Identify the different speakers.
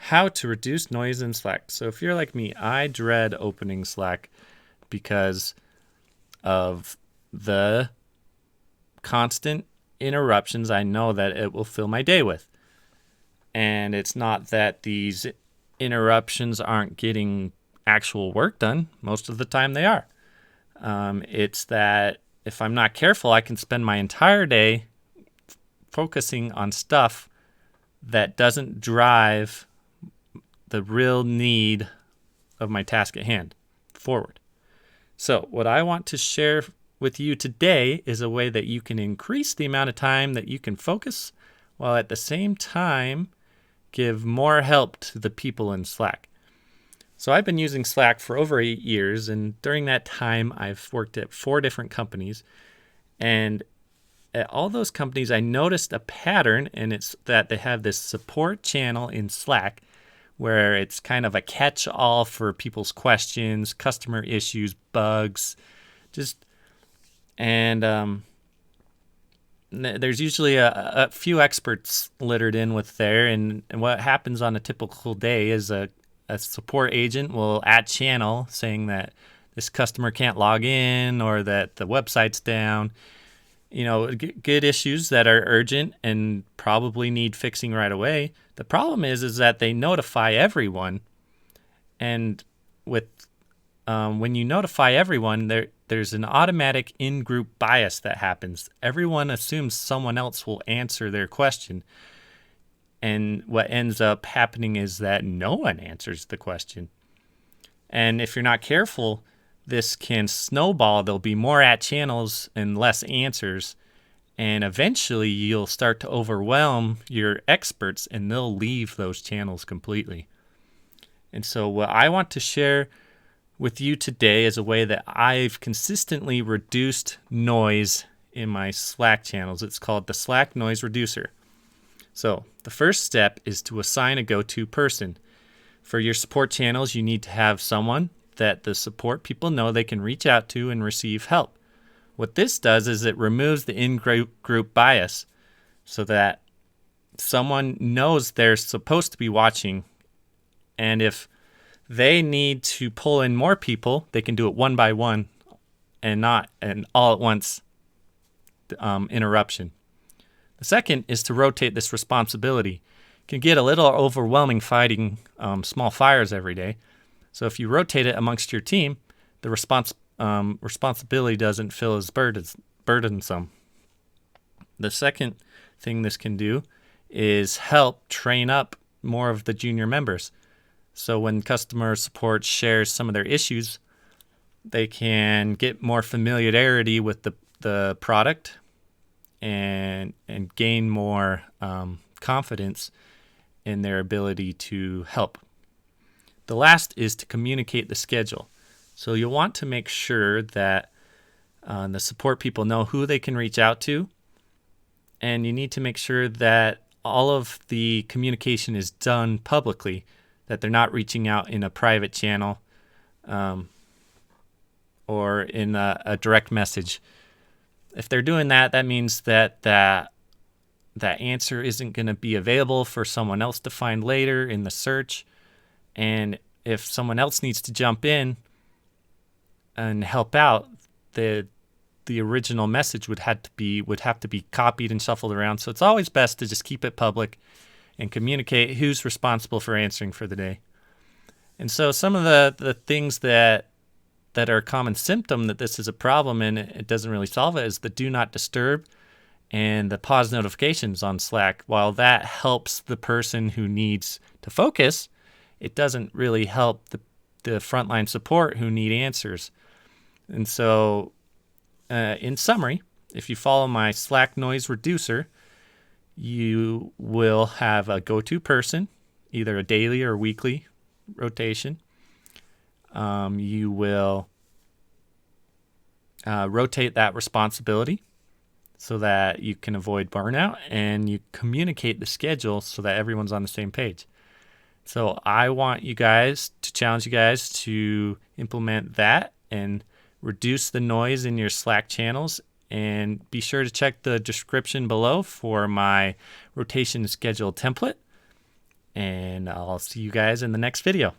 Speaker 1: how to reduce noise in Slack. So if you're like me, I dread opening Slack because of the constant interruptions I know that it will fill my day with. And it's not that these interruptions aren't getting actual work done. Most of the time they are. It's that if I'm not careful, I can spend my entire day focusing on stuff that doesn't drive the real need of my task at hand forward. So what I want to share with you today is a way that you can increase the amount of time that you can focus while at the same time give more help to the people in Slack. So I've been using Slack for over 8 years, and during that time I've worked at 4 different companies. And at all those companies I noticed a pattern, and it's that they have this support channel in Slack where it's kind of a catch-all for people's questions, customer issues, bugs, there's usually a few experts littered in with there. And what happens on a typical day is a support agent will add channel saying that this customer can't log in or that the website's down. Good issues that are urgent and probably need fixing right away. The problem is that they notify everyone, and when you notify everyone, there's an automatic in-group bias that happens. Everyone assumes someone else will answer their question, and what ends up happening is that no one answers the question. And if you're not careful, this can snowball. There'll be more at channels and less answers. And eventually you'll start to overwhelm your experts and they'll leave those channels completely. And so what I want to share with you today is a way that I've consistently reduced noise in my Slack channels. It's called the Slack Noise Reducer. So the first step is to assign a go-to person. For your support channels, you need to have someone that the support people know they can reach out to and receive help. What this does is it removes the in-group bias so that someone knows they're supposed to be watching. And if they need to pull in more people, they can do it one by one and not an all at once interruption. The second is to rotate this responsibility. It can get a little overwhelming fighting small fires every day. So if you rotate it amongst your team, the responsibility doesn't feel as burdensome. The second thing this can do is help train up more of the junior members. So when customer support shares some of their issues, they can get more familiarity with the product and gain more confidence in their ability to help. The last is to communicate the schedule. So you'll want to make sure that the support people know who they can reach out to, and you need to make sure that all of the communication is done publicly, that they're not reaching out in a private channel or in a direct message. If they're doing that, that means that that answer isn't going to be available for someone else to find later in the search. And if someone else needs to jump in and help out, the original message would have to be copied and shuffled around. So it's always best to just keep it public and communicate who's responsible for answering for the day. And so some of the things that are a common symptom that this is a problem and it doesn't really solve it is the do not disturb and the pause notifications on Slack. While that helps the person who needs to focus, it doesn't really help the frontline support who need answers. And so in summary, if you follow my Slack noise reducer, you will have a go-to person, either a daily or weekly rotation. You will rotate that responsibility so that you can avoid burnout, and you communicate the schedule so that everyone's on the same page. So I want you guys to challenge you guys to implement that and reduce the noise in your Slack channels. And be sure to check the description below for my rotation schedule template. And I'll see you guys in the next video.